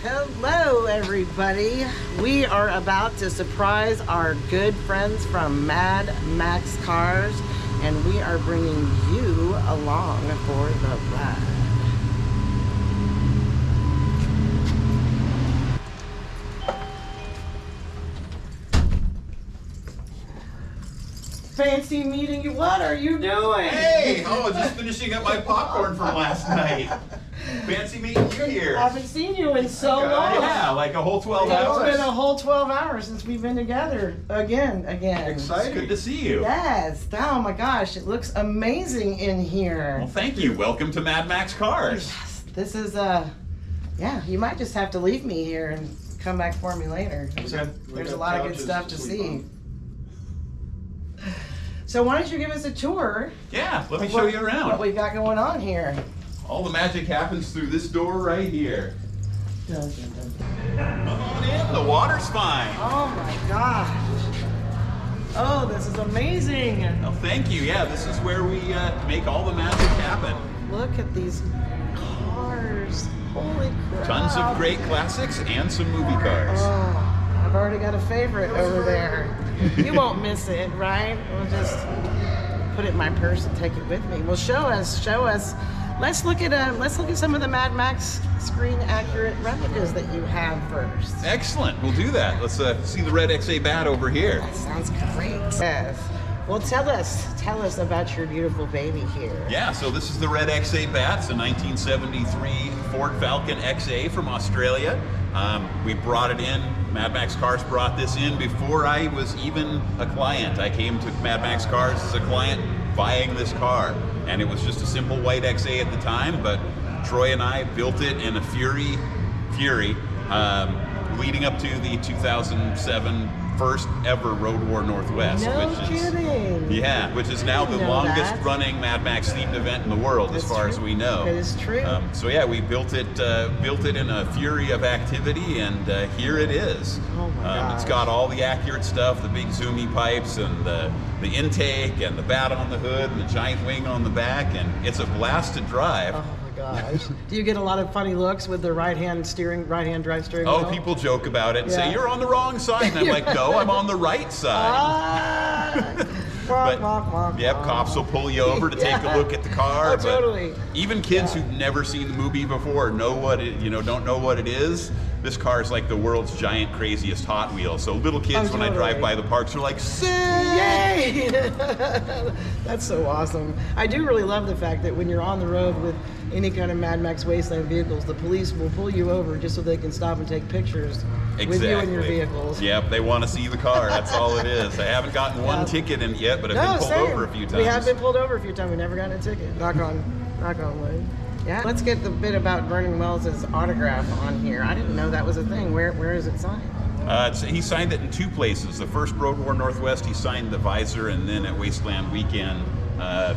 Hello everybody. We are about to surprise our good friends from Mad Max Cars, and we are bringing you along for the ride. Fancy meeting you. What are you doing? Hey! Oh, just finishing up my popcorn from last night. Fancy meeting you here. I haven't seen you in so long. Yeah, like a whole 12 hours. It's been a whole 12 hours since we've been together again. Excited. Good to see you. Yes. Oh my gosh, it looks amazing in here. Well, thank you. Welcome to Mad Max Cars. Yes. This is yeah, you might just have to leave me here and come back for me later. There's a lot of good stuff to see. So why don't you give us a tour? Yeah, let me show you around. What we've got going on here. All the magic happens through this door right here. Dun, dun, dun. Come on in, the water's fine. Oh my gosh. Oh, this is amazing. Oh, thank you. Yeah, this is where we make all the magic happen. Look at these cars. Holy crap. Tons of great classics and some movie cars. Oh, I've already got a favorite over there. You won't miss it, right? We'll just put it in my purse and take it with me. Well, show us. Let's look at some of the Mad Max screen accurate replicas that you have first. Excellent. We'll do that. Let's see the red XA Bat over here. That sounds great. Yes. Well, tell us about your beautiful baby here. Yeah, so this is the red XA Bat. It's a 1973 Ford Falcon XA from Australia. We brought it in. Mad Max Cars brought this in before I was even a client. I came to Mad Max Cars as a client buying this car. And it was just a simple white XA at the time, but Troy and I built it in a Fury, leading up to the 2007 first ever Road War Northwest, which is now the longest running Mad Max themed event in the world. That's as far as we know. That is true. So yeah, we built it in a fury of activity, and here it is. Oh my gosh. It's got all the accurate stuff, the big zoomy pipes and the intake and the bat on the hood and the giant wing on the back, and it's a blast to drive. Oh my gosh. Do you get a lot of funny looks with the right-hand drive steering wheel? Oh, people joke about it and say, you're on the wrong side. And I'm like, no, I'm on the right side. But, yep, cops will pull you over to take a look at the car. Oh, totally. But even kids who've never seen the movie before don't know what it is. This car is like the world's giant, craziest Hot Wheel. So little kids, when I drive by the parks, are like, sick! Yay! That's so awesome. I do really love the fact that when you're on the road with any kind of Mad Max Wasteland vehicles, the police will pull you over just so they can stop and take pictures with you and your vehicles. Yep, they want to see the car. That's all it is. I haven't gotten one ticket in it yet, but I've been pulled over a few times. We have been pulled over a few times. We've never gotten a ticket. Knock on wood. Yeah. Let's get the bit about Vernon Wells' autograph on here. I didn't know that was a thing. Where is it signed? He signed it in two places. The first Road War Northwest, he signed the visor, and then at Wasteland Weekend 4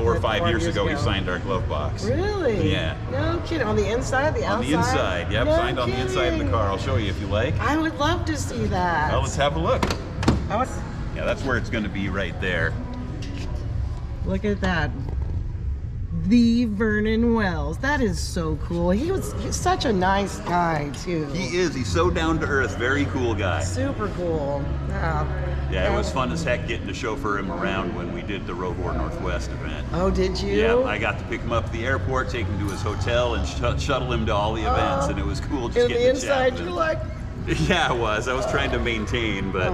or 5 years ago, he signed our glove box. Really? Yeah. No kidding. On the inside, the outside? On the inside, yep. Signed on the inside of the car. I'll show you if you like. I would love to see that. Well, let's have a look. Yeah, that's where it's going to be right there. Look at that. The Vernon Wells. That is so cool. He's such a nice guy, too. He is. He's so down to earth. Very cool guy. Super cool. Yeah, it was fun as heck getting to chauffeur him around when we did the Road War Northwest event. Oh, did you? Yeah, I got to pick him up at the airport, take him to his hotel, and shuttle him to all the events, and it was cool just getting to chat with him. You're like... Yeah, I was trying to maintain, but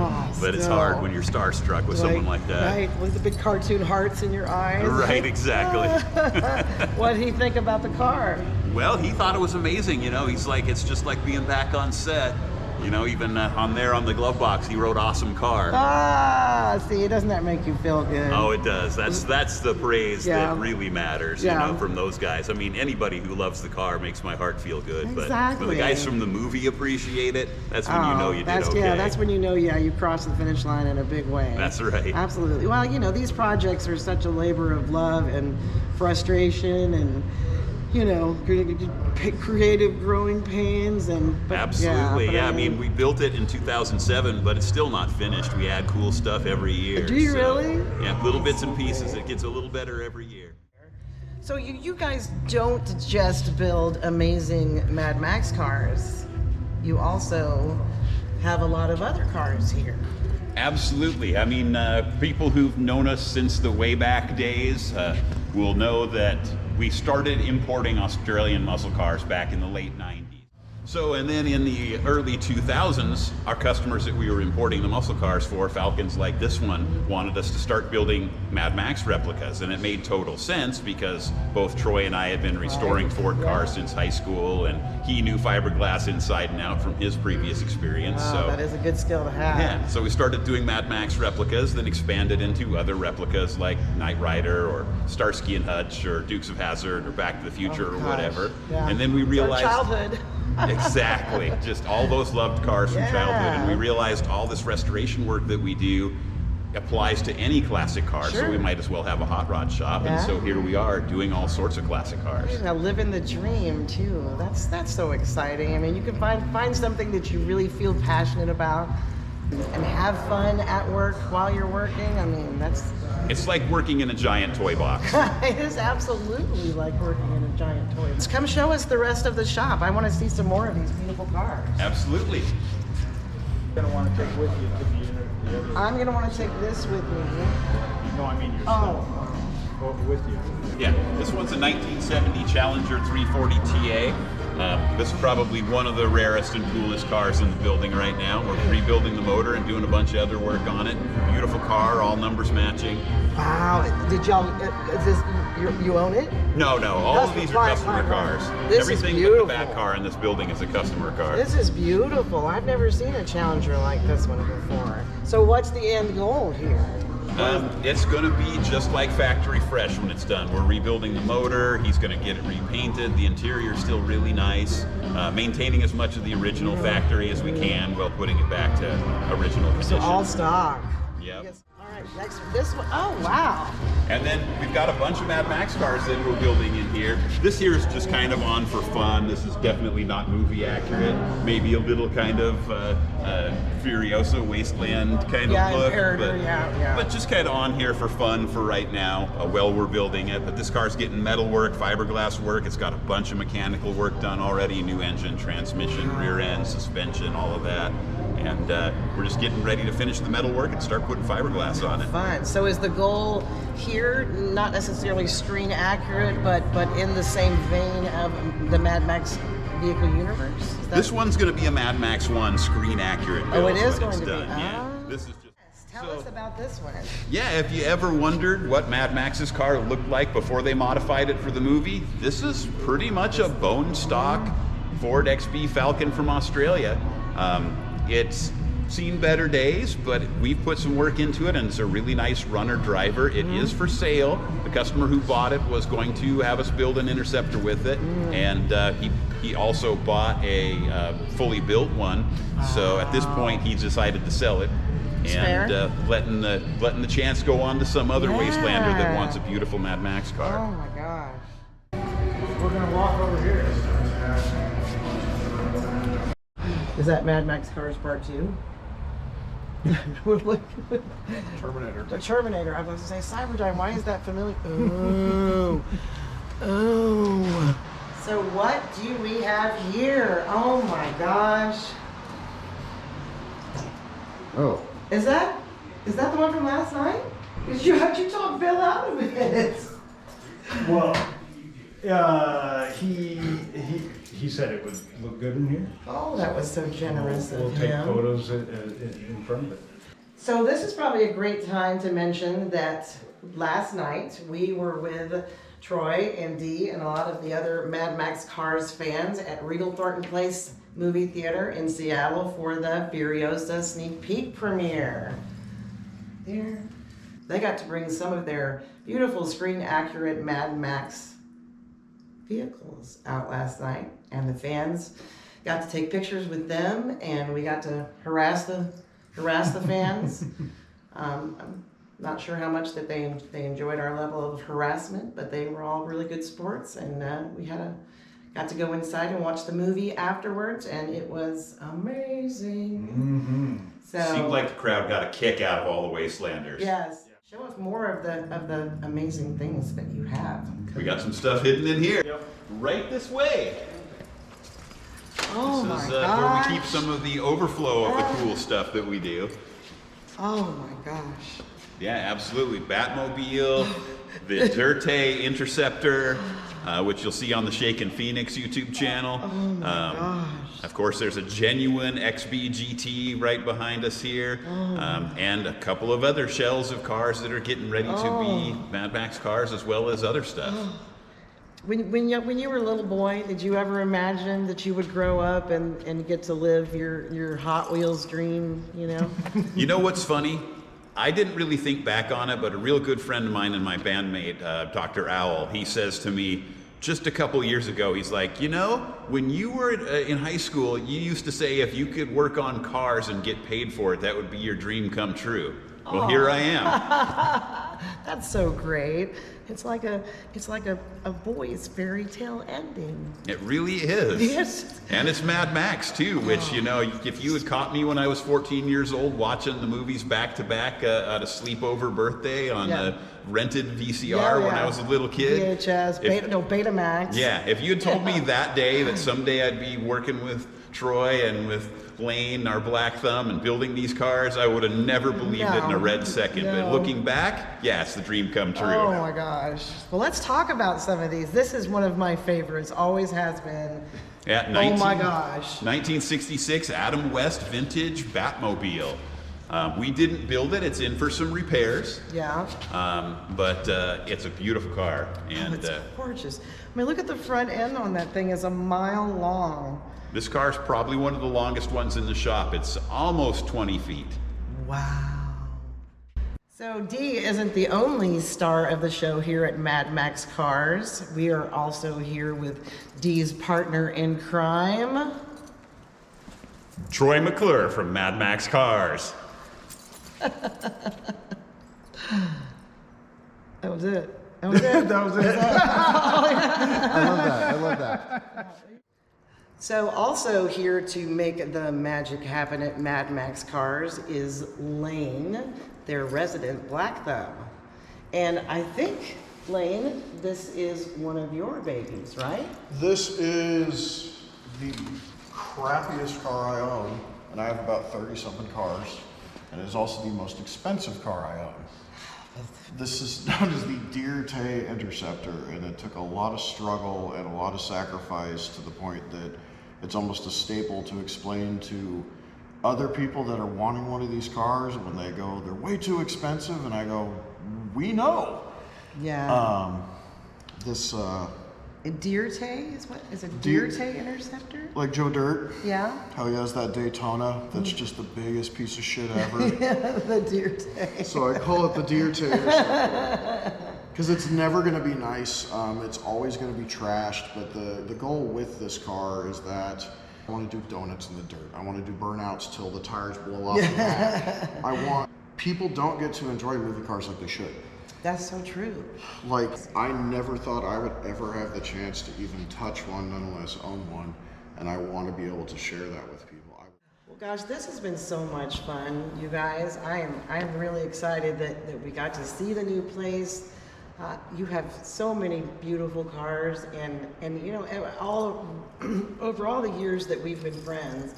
it's hard when you're starstruck with someone like that. Right, with the big cartoon hearts in your eyes. Right, exactly. What did he think about the car? Well, he thought it was amazing. He's like, it's just like being back on set. Even on the glove box, he wrote "awesome car." See, doesn't that make you feel good? Oh, it does. That's the praise that really matters, from those guys. I mean, anybody who loves the car makes my heart feel good. Exactly. But the guys from the movie appreciate it. That's when you know you did okay. Yeah, that's when you know, you crossed the finish line in a big way. That's right. Absolutely. Well, these projects are such a labor of love and frustration and creative growing pains absolutely. I mean, we built it in 2007, but it's still not finished. We add cool stuff every year. Do you really? Yeah, little bits and pieces. It gets a little better every year. So you guys don't just build amazing Mad Max cars. you also have a lot of other cars here. Absolutely. I mean, people who've known us since the way back days will know that we started importing Australian muscle cars back in the late 90s. So, and then in the early 2000s, our customers that we were importing the muscle cars for, Falcons like this one, wanted us to start building Mad Max replicas. And it made total sense because both Troy and I had been restoring Ford cars since high school, and he knew fiberglass inside and out from his previous experience. Wow, so that is a good skill to have. yeah, so we started doing Mad Max replicas, then expanded into other replicas like Knight Rider or Starsky and Hutch or Dukes of Hazzard or Back to the Future or whatever. Yeah. And then we realized... Our childhood. Exactly, just all those loved cars from childhood, and we realized all this restoration work that we do applies to any classic car, so we might as well have a hot rod shop, and so here we are doing all sorts of classic cars. Now living the dream too. That's so exciting. I mean, you can find something that you really feel passionate about and have fun at work while you're working. I mean, it's like working in a giant toy box. It is absolutely like working in a giant toy box. Come show us the rest of the shop. I want to see some more of these beautiful cars. Absolutely. You're gonna want to take with you the other. I'm gonna want to take this with me. No, I mean yourself. With you. Yeah, this one's a 1970 Challenger 340 TA. This is probably one of the rarest and coolest cars in the building right now. We're rebuilding the motor and doing a bunch of other work on it. Beautiful car, all numbers matching. Wow, did y'all, is this, you own it? No, all of these are customer cars. This Everything is beautiful. but the back car in this building is a customer car. This is beautiful. I've never seen a Challenger like this one before. So what's the end goal here? It's going to be just like factory fresh when it's done. We're rebuilding the motor. He's going to get it repainted. The interior is still really nice. Maintaining as much of the original factory as we can while putting it back to original condition. So all stock. Yep. Yes. All right, next this one. Oh wow. And then we've got a bunch of Mad Max cars that we're building in here. This here is just kind of on for fun. This is definitely not movie accurate. Maybe a little kind of Furiosa Wasteland kind of look. But just kind of on here for fun for right now while we're building it. But this car's getting metal work, fiberglass work. It's got a bunch of mechanical work done already. New engine, transmission, rear end, suspension, all of that. And we're just getting ready to finish the metal work and start putting fiberglass on it. Fun. So is the goal here not necessarily screen accurate, but in the same vein of the Mad Max vehicle universe? This one's going to be a Mad Max 1 screen accurate build. Oh, it is when going it's to done. be. Yeah. This is just. Tell us about this one. Yeah, if you ever wondered what Mad Max's car looked like before they modified it for the movie, this is pretty much a bone stock Ford XB Falcon from Australia. It's seen better days, but we've put some work into it, and it's a really nice runner driver. It is for sale. The customer who bought it was going to have us build an Interceptor with it, and he also bought a fully built one. So at this point, he decided to sell it, and letting the chance go on to some other wastelander that wants a beautiful Mad Max car. Oh my gosh. We're gonna walk over here. Is that Mad Max Cars Part 2? Terminator. The Terminator. I was going to say Cyberdyne. Why is that familiar? Oh. Oh. So what do we have here? Oh my gosh. Oh. Is that the one from last night? How'd you talk Bill out of it? Well, he said it would look good in here. Oh, that was so generous We'll of take him. photos in front of it. So this is probably a great time to mention that last night we were with Troy and Dee and a lot of the other Mad Max Cars fans at Regal Thornton Place movie theater in Seattle for the Furiosa sneak peek premiere. There. They got to bring some of their beautiful screen accurate Mad Max vehicles out last night, and the fans got to take pictures with them, and we got to harass the fans. I'm not sure how much that they enjoyed our level of harassment, but they were all really good sports, and we got to go inside and watch the movie afterwards, and it was amazing. Mm-hmm. So Seemed like the crowd got a kick out of all the wastelanders. yes, show us more of the amazing things that you have. We got some stuff hidden in here. Yep. Right this way. Oh this is my where gosh. we keep some of the overflow of the cool stuff that we do. Oh my gosh. Yeah, absolutely. Batmobile, the Dirt Tay Interceptor, which you'll see on the Shaken Phoenix YouTube channel. Oh my gosh. Of course, there's a genuine XB GT right behind us here, and a couple of other shells of cars that are getting ready to be Mad Max cars, as well as other stuff. When you were a little boy, did you ever imagine that you would grow up and get to live your Hot Wheels dream, you know? You know what's funny? I didn't really think back on it, but a real good friend of mine and my bandmate, Dr. Owl, he says to me just a couple years ago, he's like, you know, when you were in high school, you used to say if you could work on cars and get paid for it, that would be your dream come true. Well, here I am. That's so great. It's like a boy's fairy tale ending. It really is. Yes. And it's Mad Max too, which, you know, if you had caught me when I was 14 years old watching the movies back to back at a sleepover birthday on a rented VCR when I was a little kid. VHS, Betamax. Yeah, if you had told me that day that someday I'd be working with Troy and with Lane, our Black Thumb, and building these cars, I would have never believed it in a red second. But looking back, yeah, it's the dream come true. Oh my gosh. Well, let's talk about some of these. This is one of my favorites, always has been. Yeah, Oh my gosh. 1966 Adam West vintage Batmobile. We didn't build it, it's in for some repairs. Yeah. But it's a beautiful car. And It's gorgeous. I mean, look at the front end on that thing, is a mile long. this car is probably one of the longest ones in the shop. It's almost 20 feet. Wow. So Dee isn't the only star of the show here at Mad Max Cars. We are also here with Dee's partner in crime. Troy McClure from Mad Max Cars. That was it. That was it. That was it. I love that. So also here to make the magic happen at Mad Max Cars is Lane, their resident Black Thumb. And I think, Lane, this is one of your babies, right? This is the crappiest car I own, and I have about 30-something cars, and it is also the most expensive car I own. This is known as the Dirt Tay Interceptor, and it took a lot of struggle and a lot of sacrifice to the point that it's almost a staple to explain to other people that are wanting one of these cars when they go, they're way too expensive, and I go, we know. Yeah. This Tay is what? Is it Dirt Tay Interceptor? like Joe Dirt, Yeah. how he has that Daytona that's just the biggest piece of shit ever. The Dirt Tay. So I call it the Dirt Tay Interceptor. Because it's never going to be nice. It's always going to be trashed. But the goal with this car is that I want to do donuts in the dirt. I want to do burnouts till the tires blow off the back. People don't get to enjoy movie cars like they should. That's so true. Like, I never thought I would ever have the chance to even touch one, nonetheless own one. And I want to be able to share that with people. Well, gosh, this has been so much fun, you guys. I'm really excited that we got to see the new place. You have so many beautiful cars, and you know, over all the years that we've been friends,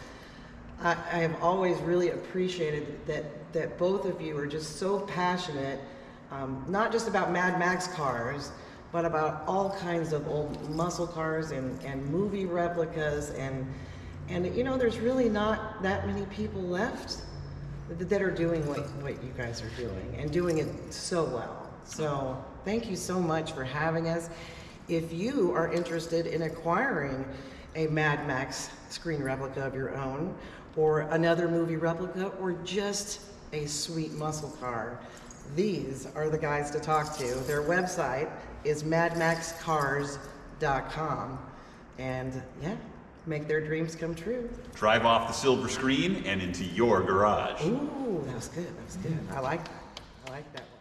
I have always really appreciated that both of you are just so passionate, not just about Mad Max cars, but about all kinds of old muscle cars and movie replicas, and you know, there's really not that many people left that are doing what you guys are doing, and doing it so well. So thank you so much for having us. If you are interested in acquiring a Mad Max screen replica of your own, or another movie replica, or just a sweet muscle car, these are the guys to talk to. Their website is madmaxcars.com. And yeah, make their dreams come true. Drive off the silver screen and into your garage. Ooh, that was good. That was good. I like that. I like that one.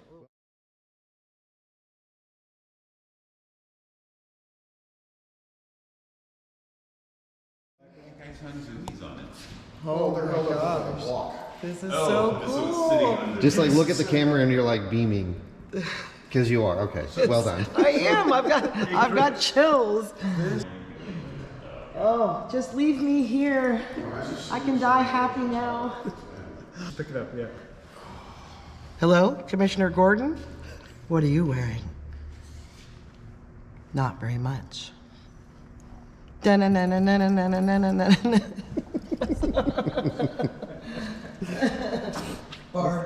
Oh, they're held up on the block. This is so cool. Just like look at the camera and you're like beaming. Because you are. Okay. Well done. I am. I've got chills. Oh, just leave me here. I can die happy now. Pick it up, yeah. Hello, Commissioner Gordon? What are you wearing? Not very much.